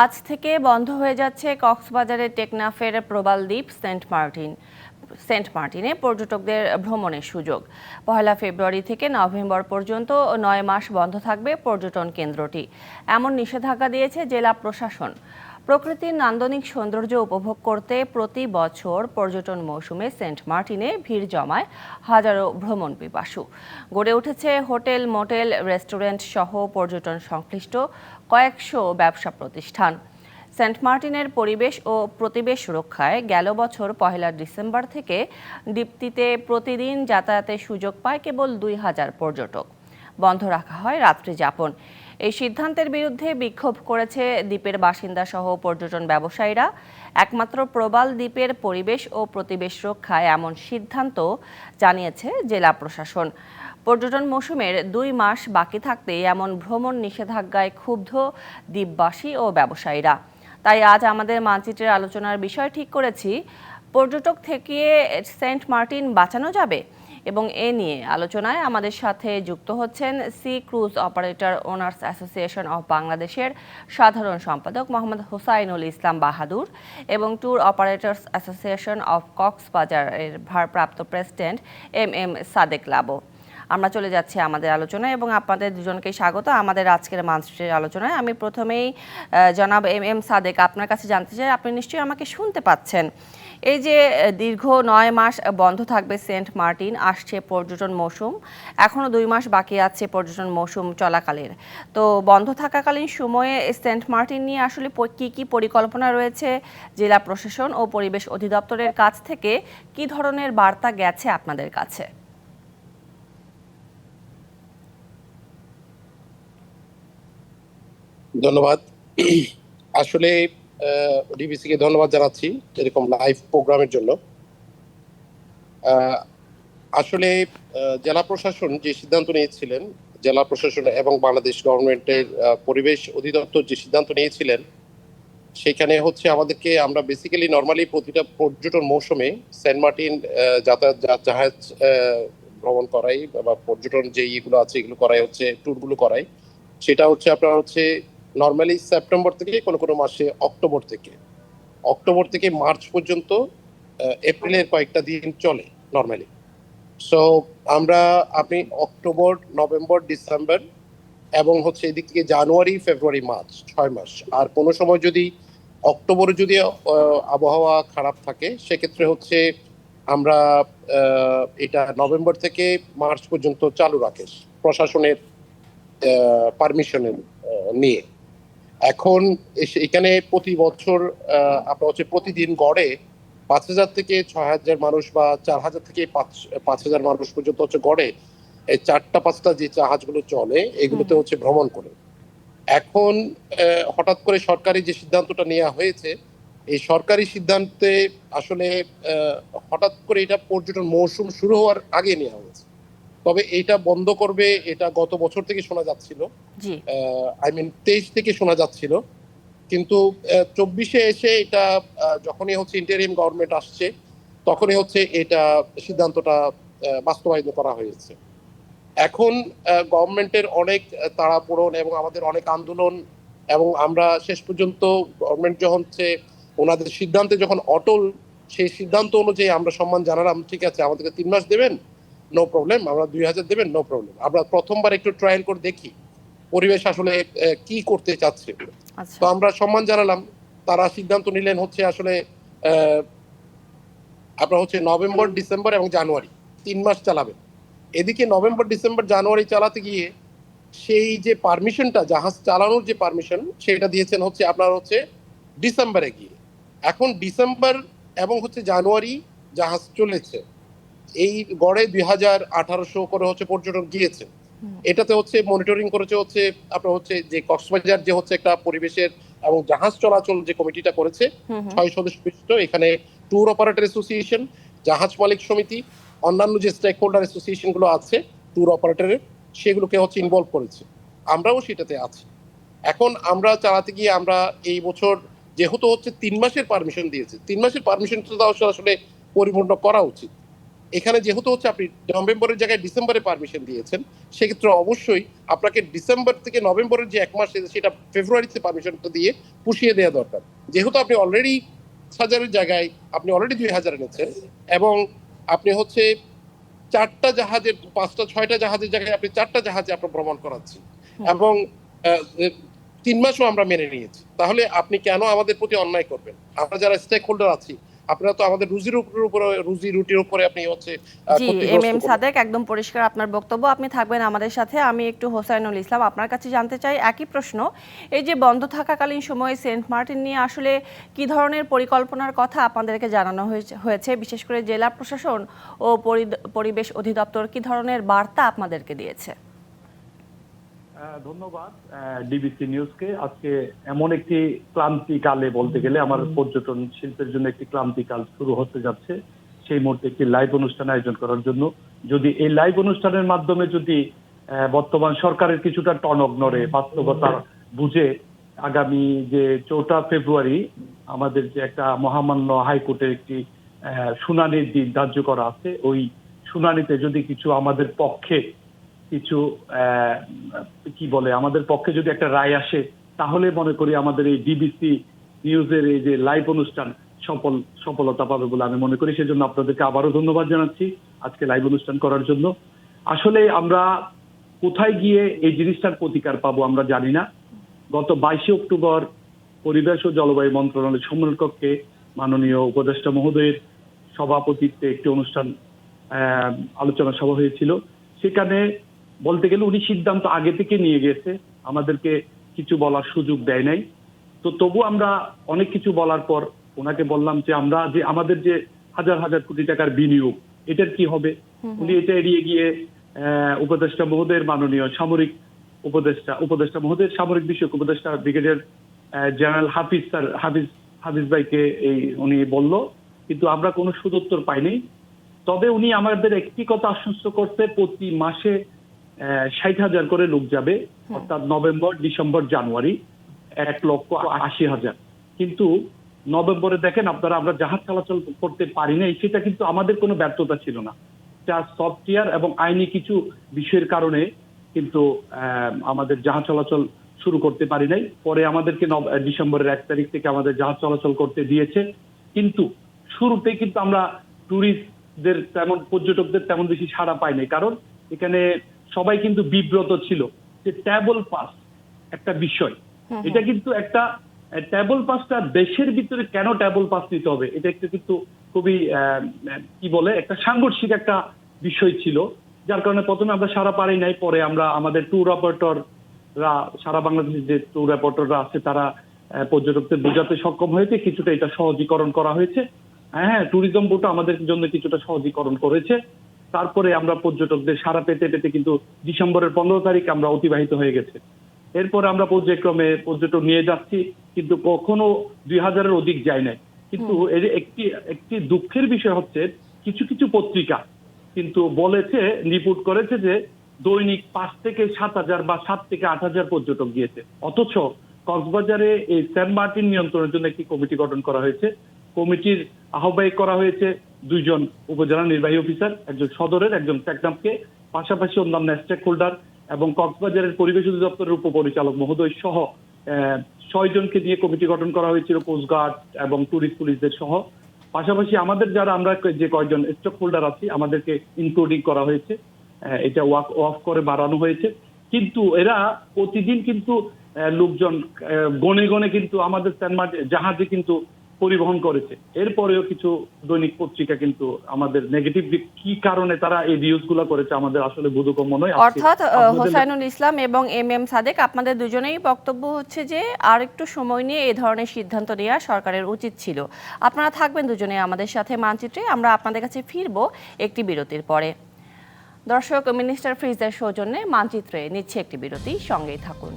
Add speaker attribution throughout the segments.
Speaker 1: আজ থেকে বন্ধ হয়ে যাচ্ছে কক্সবাজারের টেকনাফের প্রবাল দ্বীপ সেন্ট মার্টিনে পর্যটকদের ভ্রমণের সুযোগ। 1 ফেব্রুয়ারি থেকে নভেম্বর পর্যন্ত 9 মাস বন্ধ থাকবে পর্যটন কেন্দ্রটি, এমন নিষেধাজ্ঞা দিয়েছে জেলা প্রশাসন। প্রকৃতির নান্দনিক সৌন্দর্য উপভোগ করতে প্রতি বছর পর্যটন মৌসুমে সেন্ট মার্টিনে ভিড় জমায় হাজারো ভ্রমণ পিপাসু। গড়ে উঠেছে হোটেল, মোটেল, রেস্টুরেন্ট সহ পর্যটন সংশ্লিষ্ট কয়েকশো ব্যবসা প্রতিষ্ঠান। সেন্ট মার্টিনের পরিবেশ ও প্রতিবেশ রক্ষায় গেল বছর 1 ডিসেম্বর থেকে দ্বীপটিতে প্রতিদিন যাতায়াতের সুযোগ পায় কেবল 2000 পর্যটক। বন্ধ রাখা হয় রাত্রি যাপন। এই সিদ্ধান্তের বিরুদ্ধে বিক্ষোভ করেছে দ্বীপের বাসিন্দা সহ পর্যটন ব্যবসায়ীরা। একমাত্র প্রবাল দ্বীপের পরিবেশ ও প্রতিবেশ রক্ষায় এমন সিদ্ধান্ত জানিয়েছে জেলা প্রশাসন। পর্যটন মৌসুমের 2 মাস বাকি থাকতে এমন ভ্রমণ নিষেধাজ্ঞায় ক্ষুব্ধ দ্বীপবাসী ও ব্যবসায়ীরা। তাই আজ আমাদের মানচিত্রের আলোচনার বিষয় ঠিক করেছি, পর্যটক থেকে সেন্ট মার্টিন বাঁচানো যাবে? এবং এ নিয়ে আলোচনায় আমাদের সাথে যুক্ত হচ্ছেন sea cruise operator owners association of বাংলাদেশের সাধারণ সম্পাদক মোহাম্মদ হোসাইনুল ইসলাম বাহাদুর এবং ট্যুর অপারেটর্স অ্যাসোসিয়েশন অফ কক্সবাজারের ভারপ্রাপ্ত প্রেসিডেন্ট এম সাদেক লাবো। আমরা চলে যাচ্ছি আমাদের আলোচনায় এবং আপনাদের দুজনকে স্বাগত আমাদের আজকের মানচিত্রের আলোচনায়। আমি প্রথমেই জনাব এম সাদেক, আপনার কাছে জানতে চাই, আপনি নিশ্চয়ই আমাকে শুনতে পাচ্ছেন। এই যে দীর্ঘ 9 মাস বন্ধ থাকবে সেন্ট মার্টিন, আসছে পর্যটন মৌসুম, এখনও 2 মাস বাকি আছে পর্যটন মৌসুম চলাকালের। তো বন্ধ থাকাকালীন সময়ে সেন্ট মার্টিন নিয়ে আসলে কি পরিকল্পনা রয়েছে জেলা প্রশাসন ও পরিবেশ অধিদপ্তরের কাছ থেকে? কি ধরনের বার্তা গেছে আপনাদের কাছে?
Speaker 2: ধন্যবাদ। আসলে ডিবিসি কে ধন্যবাদ জানাচ্ছি এরকম লাইভ প্রোগ্রামের জন্য। আসলে জেলা প্রশাসন যে সিদ্ধান্ত নিয়েছিলেন, জেলা প্রশাসন এবং বাংলাদেশ গভর্নমেন্টের পরিবেশ অধিদপ্তর যে সিদ্ধান্ত নিয়েছিলেন, সেখানে হচ্ছে আমাদেরকে আমরা বেসিক্যালি নর্মালি প্রতিটা পর্যটন মৌসুমে সেন্ট মার্টিন যাতায়াত জাহাজ ভ্রমণ করাই বা পর্যটন যে ইয়েগুলো আছে এগুলো করাই, হচ্ছে ট্যুরগুলো করাই। সেটা হচ্ছে আপনার হচ্ছে নর্মালি সেপ্টেম্বর থেকে কোনো কোনো মাসে অক্টোবর থেকে মার্চ পর্যন্ত, এপ্রিলের কয়েকটা দিন চলে নর্মালি। সো আপনি অক্টোবর, নভেম্বর, ডিসেম্বর এবং হচ্ছে এদিক থেকে জানুয়ারি, ফেব্রুয়ারি, মার্চ 6 মাস। আর কোনো সময় যদি অক্টোবরে যদি আবহাওয়া খারাপ থাকে, সেক্ষেত্রে হচ্ছে আমরা এটা নভেম্বর থেকে মার্চ পর্যন্ত চালু রাখে প্রশাসনের পারমিশনের নিয়ে। এখন এখানে প্রতি বছর আপনার হচ্ছে প্রতিদিন গড়ে 5000 থেকে 6000 মানুষ বা 4000 থেকে 5000 মানুষ পর্যন্ত হচ্ছে গড়ে এই 4টা-5টা যে জাহাজগুলো চলে এগুলোতে হচ্ছে ভ্রমণ করে। এখন হঠাৎ করে সরকারি যে সিদ্ধান্তটা নেওয়া হয়েছে, এই সরকারি সিদ্ধান্তে আসলে হঠাৎ করে এটা পর্যটন মৌসুম শুরু হওয়ার আগে নেওয়া হয়েছে। তবে এটা বন্ধ করবে এটা গত বছর থেকে শোনা যাচ্ছিল, 23 থেকে শোনা যাচ্ছিল, কিন্তু 24-এ এসে এটা যখনই হচ্ছে ইন্টারিম গভর্নমেন্ট আসছে তখনই হচ্ছে এটা সিদ্ধান্তটা বাস্তবায়িত করা হয়েছে। এখন গভর্নমেন্টের অনেক তাড়াপোড়ন এবং আমাদের অনেক আন্দোলন, এবং আমরা শেষ পর্যন্ত গভর্নমেন্ট যখন হচ্ছে ওনাদের সিদ্ধান্তে যখন অটল, সেই সিদ্ধান্ত অনুযায়ী আমরা সম্মান জানালাম, ঠিক আছে আমাদেরকে 3 মাস দেবেন, নো প্রবলেম, আমরা 2000 দেবেন, নো প্রবলেম। আমরা প্রথমবার একটু ট্রায়াল করে দেখি পরিবেশ আসলে কি করতে চাচ্ছে। তো আমরা সম্মান জানালাম। তারা সিদ্ধান্ত নিলেন হচ্ছে আসলে আপনার হচ্ছে নভেম্বর, ডিসেম্বর এবং জানুয়ারি 3 মাস চালাবেন। এদিকে নভেম্বর, ডিসেম্বর, জানুয়ারি চালাতে গিয়ে সেই যে পারমিশনটা, জাহাজ চালানোর যে পারমিশন, সেটা দিয়েছেন হচ্ছে আপনার হচ্ছে ডিসেম্বরে গিয়ে। এখন ডিসেম্বর এবং হচ্ছে জানুয়ারি জাহাজ চলেছে, এই গড়ে 2800 করে হচ্ছে পর্যটক গিয়েছে। এটাতে হচ্ছে মনিটরিং করেছে হচ্ছে আপনার হচ্ছে যে কক্সবাজার যে হচ্ছে একটা পরিবেশের এবং জাহাজ চলাচল যে কমিটিটা করেছে, 6 সদস্য বিশিষ্ট। এখানে ট্যুর অপারেটর অ্যাসোসিয়েশন, জাহাজ মালিক সমিতি, অন্যান্য যে স্টেক হোল্ডার অ্যাসোসিয়েশন গুলো আছে ট্যুর অপারেটরের, সেগুলোকে হচ্ছে ইনভলভ করেছে। আমরাও সেটাতে আছি। এখন আমরা চালাতে গিয়ে আমরা এই বছর যেহেতু হচ্ছে 3 মাসের পারমিশন দিয়েছে, 3 মাসের পারমিশন আসলে পরিপূর্ণ করা উচিত। এখানে যেহেতু হচ্ছে আপনি নভেম্বরের জায়গায় ডিসেম্বরে পারমিশন দিয়েছেন, সেক্ষেত্রে অবশ্যই আপনাকে ডিসেম্বর থেকে নভেম্বরের যে 1 মাস সেটা ফেব্রুয়ারিতে পারমিশনটা দিয়ে পুষিয়ে দেওয়া দরকার। যেহেতু আপনি অলরেডি 1000-এর জায়গায় আপনি অলরেডি 2000 এনেছেন, এবং আপনি হচ্ছে 4টা জাহাজের 5টা 6টা জাহাজের জায়গায় আপনি 4টা জাহাজে আপনার ভ্রমণ করাচ্ছি, এবং 3 মাসও আমরা মেনে নিয়েছি। তাহলে আপনি কেন আমাদের প্রতি অন্যায় করবেন? আমরা যারা স্টেক হোল্ডার আছি, আপনারা তো আমাদের রুজি রুটির উপরে আপনি হচ্ছে
Speaker 1: জি, এম সাদেক, একদম পরিষ্কার আপনার বক্তব্য। আপনি থাকবেন আমাদের সাথে। আমি একটু হোসাইনুল ইসলাম আপনার কাছে জানতে চাই একই প্রশ্ন। এই যে বন্ধ থাকাকালীন সময়ে সেন্ট মার্টিন নিয়ে আসলে কি ধরনের পরিকল্পনার কথা আপনাদেরকে জানানো হয়েছে, বিশেষ করে জেলা প্রশাসন ও পরিবেশ অধিদপ্তর কি ধরনের বার্তা আপনাদেরকে দিয়েছে?
Speaker 3: ধন্যবাদ ডিবিসি নিউজকে। আজকে এমন একটি ক্লান্তিকালে, বলতে গেলে আমার পর্যটন শিল্পের জন্য একটি ক্লান্তিকাল শুরু হতে যাচ্ছে, সেই মুহূর্তে একটি লাইভ অনুষ্ঠান আয়োজন করার জন্য। যদি এই লাইভ অনুষ্ঠানের মাধ্যমে যদি বর্তমান সরকারের কিছুটা টনক নড়ে, বাস্তবতা বুঝে, আগামী যে 4টা ফেব্রুয়ারি আমাদের যে একটা মহামান্য হাইকোর্টের একটি শুনানির দিন ধার্য করা আছে, ওই শুনানিতে যদি কিছু আমাদের পক্ষে কিছু কি বলে আমাদের পক্ষে যদি একটা রায় আসে, তাহলে মনে করি আমাদের এই ডিবিসি নিউজের এই যে লাইভ অনুষ্ঠান সফলতা পাবে বলে আমি মনে করি। সেজন্য আপনাদেরকে আবারও ধন্যবাদ জানাচ্ছি আজকে লাইভ অনুষ্ঠান করার জন্য। আসলে আমরা কোথায় গিয়ে এই জিনিসটার প্রতিকার পাবো আমরা জানি না। গত 22শে অক্টোবর পরিবেশ ও জলবায়ু মন্ত্রণালয়ের সম্মেলন কক্ষে মাননীয় উপদেষ্টা মহোদয়ের সভাপতিত্বে একটি অনুষ্ঠান আলোচনা সভা হয়েছিল। সেখানে বলতে গেলে উনি সিদ্ধান্ত আগে থেকে নিয়ে গেছে, আমাদেরকে কিছু বলার সুযোগ দেয় নাই। তো তবু আমরা অনেক কিছু বলার পর ওনাকে বললাম যে আমরা যে আমাদের যে হাজার হাজার কোটি টাকার বিনিয়োগ, এটার কি হবে? উনি এটা এড়িয়ে গিয়ে উপদেষ্টা মহোদয়ের মাননীয় সামরিক উপদেষ্টা মহোদয়ের সামরিক বিষয়ক উপদেষ্টা ব্রিগেডিয়ার জেনারেল হাফিজ ভাইকে উনি বলল, কিন্তু আমরা কোনো সুদুত্তর পাইনি। তবে উনি আমাদের একটি কথা আশ্বস্ত করতে, প্রতি মাসে 60,000 করে লোক যাবে, অর্থাৎ নভেম্বর, ডিসেম্বর, জানুয়ারি 1,80,000। কিন্তু নভেম্বরে দেখেন আপনারা, আমরা জাহাজ চলাচল করতে পারি নাই, সেটা কিন্তু আমাদের কোনো ব্যর্থতা ছিল না। যা সফটওয়্যার এবং আইনি কিছু বিষয়ের কারণে কিন্তু আমাদের জাহাজ চলাচল শুরু করতে পারি নাই। পরে আমাদেরকে ডিসেম্বরের 1 তারিখ থেকে আমাদের জাহাজ চলাচল করতে দিয়েছে। কিন্তু শুরুতে কিন্তু আমরা ট্যুরিস্টদের তেমন, পর্যটকদের তেমন বেশি সাড়া পাইনি, কারণ এখানে সবাই কিন্তু বিব্রত ছিল যে ট্যাবল পাস একটা বিষয়। এটা কিন্তু একটা ট্যাবল পাসটা দেশের ভিতরে কেন ট্যাবল পাস নিতে হবে, এটা একটা কিন্তু খুবই কি বলে একটা সাংঘর্ষিক একটা বিষয় ছিল, যার কারণে প্রথমে আমরা সারা পারি নাই। পরে আমরা আমাদের ট্যুর অপারেটররা, সারা বাংলাদেশের যে ট্যুর অপারেটররা আছে, তারা পর্যটকদের বোঝাতে সক্ষম হয়েছে, কিছুটা এটা সহজীকরণ করা হয়েছে। হ্যাঁ, ট্যুরিজম বোর্ড আমাদের জন্য কিছুটা সহজীকরণ করেছে। তারপরে আমরা পর্যটকদের সারা পেতে পেতে কিন্তু ডিসেম্বরের 15 তারিখ আমরা অতিবাহিত হয়ে গেছে। এরপরে আমরা পর্যায়ক্রমে পর্যটক নিয়ে যাচ্ছি, কিন্তু কখনো 2000-এর অধিক যায় নাই। কিন্তু এর একটি দুঃখের বিষয় হচ্ছে, কিছু কিছু পত্রিকা কিন্তু বলেছে, রিপোর্ট করেছে যে দৈনিক 5 থেকে 7,000 বা 7 থেকে 8,000 পর্যটক গিয়েছে। অথচ কক্সবাজারে এই সেন্ট মার্টিন নিয়ন্ত্রণের জন্য একটি কমিটি গঠন করা হয়েছে। কমিটির আহ্বায়ক করা হয়েছে 2 জন উপজেলা নির্বাহী অফিসার, একজন সদরের, একজন টেকনাফকে, পাশাপাশি অন্যান্য স্টেক হোল্ডার এবং কক্সবাজারের পরিবেশ অধিদপ্তরের উপপরিচালক মহোদয় সহ 6 জনকে নিয়ে কমিটি গঠন করা হয়েছিল, কোস্টগার্ড এবং টুরিস্ট পুলিশদের সহ। পাশাপাশি আমাদের যারা আমরা যে কয়েকজন স্টেক হোল্ডার আছি, আমাদেরকে ইনক্লুডিং করা হয়েছে, এটা অফ করে বাড়ানো হয়েছে। কিন্তু এরা প্রতিদিন কিন্তু লোকজন গনে গনে কিন্তু আমাদের জাহাজে কিন্তু পরিবহন করেছে। এরপরেও কিছু দৈনিক পত্রিকা কিন্তু আমাদের নেগেটিভ দিক, কি কারণে তারা এই নিউজ গুলো করেছে আমাদের আসলে বোধগম্য নয়।
Speaker 1: অর্থাৎ হোসাইনুল ইসলাম এবং এম সাদেক, আপনাদের দুজনেই বক্তব্য হচ্ছে যে আর একটু সময় নিয়ে এই ধরনের সিদ্ধান্ত নেওয়া সরকারের উচিত ছিল। আপনারা থাকবেন দুজনে আমাদের সাথে মানচিত্রে। আমরা আপনাদের কাছে ফিরবো একটি বিরতির পরে। দর্শক, মিনিস্টার ফ্রিজের সৌজন্যে মানচিত্রে নিচ্ছে একটি বিরতি, সঙ্গেই থাকুন।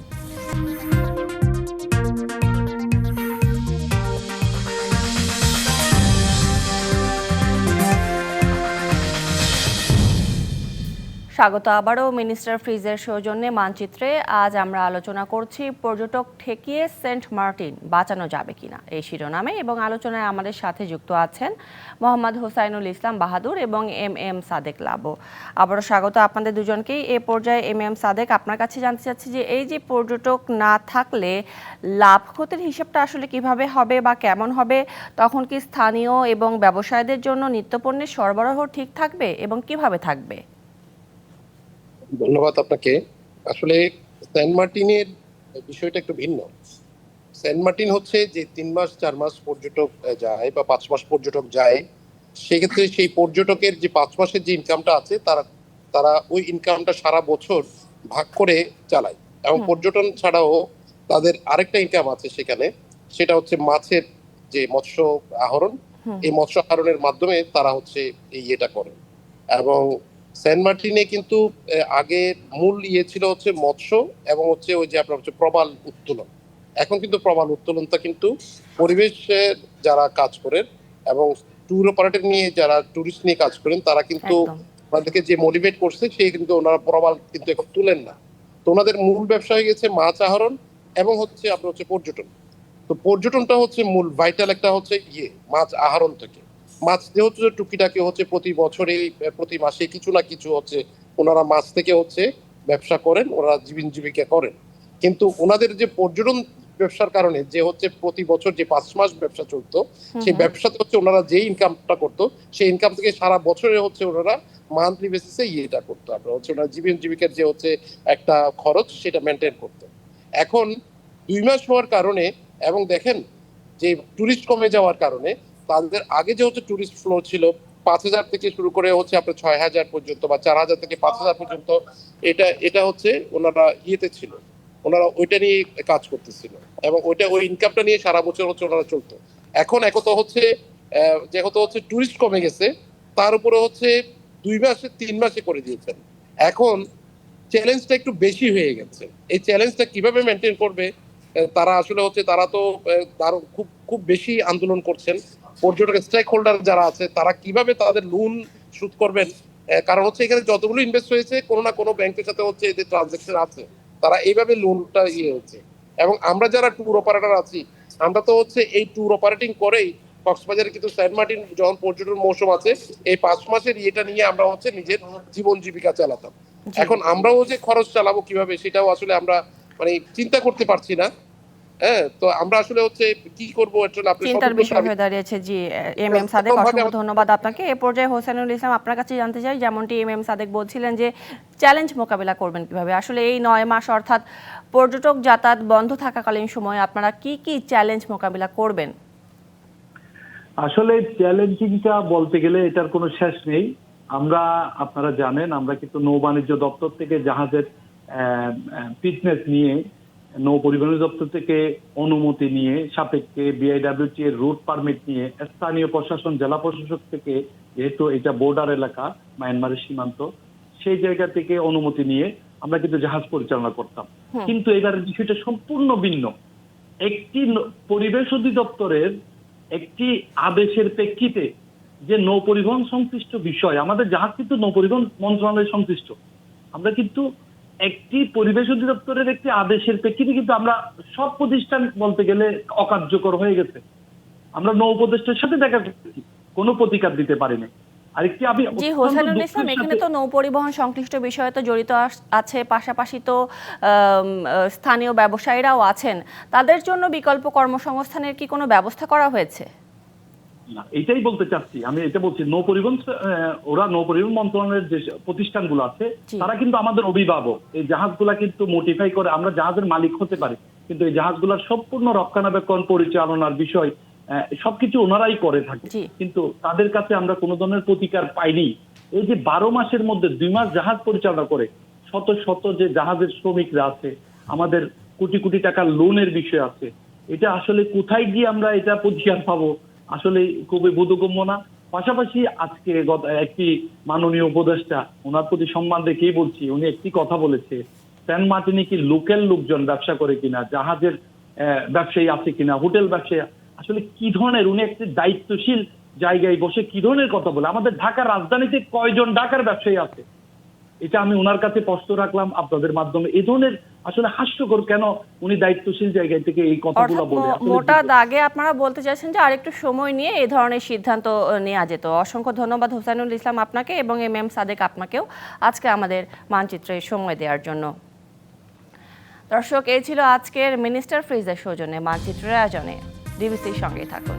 Speaker 1: স্বাগত আবারও মিনিস্টার ফ্রিজের সৌজন্যে মানচিত্রে। আজ আমরা আলোচনা করছি পর্যটক ঠেকিয়ে সেন্ট মার্টিন বাঁচানো যাবে কিনা এই শিরোনামে, এবং আলোচনায় আমাদের সাথে যুক্ত আছেন মোহাম্মদ হোসাইনুল ইসলাম বাহাদুর এবং এম সাদেক লাবো। আবারও স্বাগত আপনাদের দুজনকেই। এ পর্যায়ে এম সাদেক, আপনার কাছে জানতে চাচ্ছি যে এই যে পর্যটক না থাকলে লাভ ক্ষতির হিসাবটা আসলে কিভাবে হবে বা কেমন হবে? তখন কি স্থানীয় এবং ব্যবসায়ীদের জন্য নিত্যপণ্যের সরবরাহ ঠিক থাকবে এবং কিভাবে থাকবে?
Speaker 2: ধন্যবাদ আপনাকে। আসলে সেন্ট মার্টিনের বিষয়টা একটু ভিন্ন। সেন্ট মার্টিন হচ্ছে যে 3 মাস 4 মাস পর্যটক যায় বা 5 মাস পর্যটক যায়, সেক্ষেত্রে সেই পর্যটকের যে 5 মাসের যে ইনকামটা আছে তারা তারা ওই ইনকামটা সারা বছর ভাগ করে চালায়। এবং পর্যটন ছাড়াও তাদের আরেকটা ইনকাম আছে সেখানে, সেটা হচ্ছে মাছের যে মৎস্য আহরণ। এই মৎস্য আহরণের মাধ্যমে তারা হচ্ছে এই ইয়েটা করে। এবং সেন্ট মার্টিনে কিন্তু আগে মূল ইয়ে ছিল হচ্ছে মৎস্য এবং হচ্ছে ওই যে আপনার হচ্ছে প্রবাল উত্তোলন। এখন কিন্তু প্রবাল উত্তোলনটা কিন্তু পরিবেশে যারা কাজ করেন এবং ট্যুর অপারেটর নিয়ে যারা ট্যুরিস্ট নিয়ে কাজ করেন তারা কিন্তু
Speaker 1: একদম।
Speaker 2: ওনাদেরকে যে মোটিভেট করছে সেই কিন্তু ওনারা প্রবাল কিন্তু এখন তুলেন না। তো ওনাদের মূল ব্যবসা হয়ে গেছে মাছ আহরণ এবং হচ্ছে আপনার হচ্ছে পর্যটন। তো পর্যটনটা হচ্ছে মূল ভাইটাল একটা হচ্ছে মাছ আহরণ থেকে। মাছ যেহেতু টুকিটাকি হচ্ছে প্রতি বছরে প্রতি মাসে কিছু না কিছু হচ্ছে ওনারা মাছ থেকে হচ্ছে ব্যবসা করেন, ওনারা জীবিকা করেন। কিন্তু ওনাদের যে পর্যটন ব্যবসার কারণে যে হচ্ছে প্রতি বছর যে 5 মাস ব্যবসা চলতো, সেই ব্যবসাতে হচ্ছে ওনারা যে ইনকামটা করতো সেই ইনকাম থেকে সারা বছরে হচ্ছে ওনারা মান্থলি বেসিসে ইয়েটা করতো, আপনার হচ্ছে ওনারা জীবিকার যে হচ্ছে একটা খরচ সেটা মেনটেন করতো। এখন 2 মাস হওয়ার কারণে এবং দেখেন যে টুরিস্ট কমে যাওয়ার কারণে তাদের আগে যে হচ্ছে টুরিস্ট ফ্লো ছিল 5,000 থেকে শুরু করে হচ্ছে আপনার 6,000 পর্যন্ত বা 4,000 থেকে 5,000 পর্যন্ত, এটা হচ্ছে ওনারা ইয়েতে ছিল, ওনারা ওইটা নিয়ে কাজ করতেছিল এবং ওই ইনকামটা নিয়ে সারা বছর হচ্ছে ওনারা চলতো। এখন একত হচ্ছে যেহেতু হচ্ছে টুরিস্ট কমে গেছে, তার উপরে হচ্ছে 2 মাসে 3 মাসে করে দিয়েছেন। এখন চ্যালেঞ্জটা একটু বেশি হয়ে গেছে। এই চ্যালেঞ্জটা কিভাবে মেনটেন করবে তারা আসলে হচ্ছে তারা তো তারা খুব খুব বেশি আন্দোলন করছেন। পর্যটক স্টেক হোল্ডার যারা আছে তারা কিভাবে তাদের লোন শোধ করবেন, কারণ হচ্ছে এখানে যতগুলো ইনভেস্ট হয়েছে কোনো না কোনো ব্যাংকের সাথে হচ্ছে এদের ট্রানজাকশন আছে, তারা এইভাবে লোনটা হচ্ছে। এবং আমরা যারা ট্যুর অপারেটর আছি আমরা তো হচ্ছে এই ট্যুর অপারেটিং করেই কক্সবাজারে কিন্তু সেন্ট মার্টিন যখন পর্যটন মৌসুম আছে এই 5 মাসের ইয়েটা নিয়ে আমরা হচ্ছে নিজের জীবন জীবিকা চালাতাম। এখন আমরাও যে খরচ চালাবো কিভাবে সেটাও আসলে আমরা মানে চিন্তা করতে পারছি না। হ্যাঁ, তো আমরা আসলে হচ্ছে কি করবো আসলে আপনি
Speaker 1: চিন্তার বিষয় হয়ে দাঁড়িয়েছে। জি, এম সাদেক, অসংখ্য ধন্যবাদ আপনাকে। এ পর্যায়ে হোসেনুল ইসলাম, আপনার কাছে জানতে চাই, যেমনটি এম সাদেক বলছিলেন যে চ্যালেঞ্জ মোকাবিলা করবেন কিভাবে, আসলে এই 9 মাস অর্থাৎ পর্যটক যাতায়াত বন্ধ থাকাকালীন সময়ে আপনারা কি কি চ্যালেঞ্জ মোকাবিলা করবেন?
Speaker 3: আসলে চ্যালেঞ্জিংটা বলতে গেলে এটার কোনো শেষ নেই। আমরা, আপনারা জানেন, আমরা কিন্তু নৌ বাণিজ্য দপ্তর থেকে জাহাজের ফিটনেস নিয়ে, নৌ পরিবহন দপ্তর থেকে অনুমতি নিয়ে সাপেক্ষে বিআইডব্লিউটি এর রুট পারমিট নিয়ে, স্থানীয় প্রশাসন জেলা প্রশাসক থেকে, যেহেতু এটা বর্ডার এলাকা মায়ানমারের সীমান্ত, সেই জায়গা থেকে অনুমতি নিয়ে আমরা কিন্তু জাহাজ পরিচালনা করতাম। কিন্তু এবারের বিষয়টা সম্পূর্ণ ভিন্ন। একটি পরিবেশ অধিদপ্তরের একটি আদেশের প্রেক্ষিতে যে নৌ পরিবহন সংশ্লিষ্ট বিষয়, আমাদের জাহাজ কিন্তু নৌ পরিবহন মন্ত্রণালয় সংশ্লিষ্ট, আমরা কিন্তু একটি পরিবেশ অধিদপ্তরের একটি আদেশের প্রেক্ষিতে কিন্তু আমরা সব প্রতিষ্ঠান বলতে গেলে অকার্যকর হয়ে গেছে। আমরা নৌ উপদেষ্টার সাথে দেখা করছি, কোনো প্রতিকার দিতে পারিনি। আরেকটি আমি
Speaker 1: জি হোসেনুল ইসলাম, এখানে তো নৌ পরিবহন সংশ্লিষ্ট বিষয়ে তো জড়িত আছে, পাশাপাশি তো স্থানীয় ব্যবসায়ীরাও আছেন, তাদের জন্য বিকল্প কর্মসংস্থানের কি কোনো ব্যবস্থা করা হয়েছে?
Speaker 3: না, এটাই বলতে চাচ্ছি, আমি এটা বলছি, নৌ পরিবহন ওরা নৌ পরিবহন মন্ত্রণালয়ের যে প্রতিষ্ঠানগুলো আছে তারা কিন্তু আমাদের অভিভাবক। এই জাহাজগুলা কিন্তু মোটিফাই করে আমরা জাহাজের মালিক হতে পারি, কিন্তু এই জাহাজগুলোর সম্পূর্ণ রক্ষণাবেক্ষণ, পরিচালনার বিষয় সবকিছু ওনারাই করে থাকে। কিন্তু তাদের কাছে আমরা কোনো ধরনের প্রতিকার পাইনি। এই যে 12 মাসের মধ্যে 2 মাস জাহাজ পরিচালনা করে শত শত যে জাহাজের শ্রমিকরা আছে, আমাদের কোটি কোটি টাকার লোনের বিষয় আছে, এটা আসলে কোথায় গিয়ে আমরা এটা প্রতিকার পাবো আসলে খুবই বোধগম্য না। পাশাপাশি আজকে একটি মাননীয় উপদেষ্টা, ওনার প্রতি সম্মান রেখেই বলছি, উনি একটি কথা বলেছে, সেন্ট মার্টিনে কি লোকাল লোকজন ব্যবসা করে কিনা, জাহাজের ব্যবসায়ী আছে কিনা, হোটেল ব্যবসায়ী, আসলে কি ধরনের, উনি একটি দায়িত্বশীল জায়গায় বসে কি ধরনের কথা বলে। আমাদের ঢাকার রাজধানীতে কয়জন ঢাকার ব্যবসায়ী আছে? এটা আমি ওনার কাছে প্রশ্ন রাখলাম আপনাদের মাধ্যমে। এই ধরনের আসলে হাস্যকর কেন উনি দায়িত্বশীল জায়গা থেকে এই কথাগুলো
Speaker 1: অর্থাৎ
Speaker 3: বলে। আসলে
Speaker 1: মোটা দাগে আপনারা বলতে চাইছেন যে আরেকটু সময় নিয়ে এই ধরনের সিদ্ধান্ত নেওয়া যেত। অসংখ্য ধন্যবাদ হোসাইনুল ইসলাম আপনাকে এবং এম সাদেক আপনাকেও আজকে আমাদের মানচিত্রে সময় দেওয়ার জন্য। দর্শক, এই ছিল আজকের মিনিস্টার ফ্রিজের সৌজন্যে মানচিত্রের আয়োজনে। ডিবিসির সঙ্গেই থাকুন।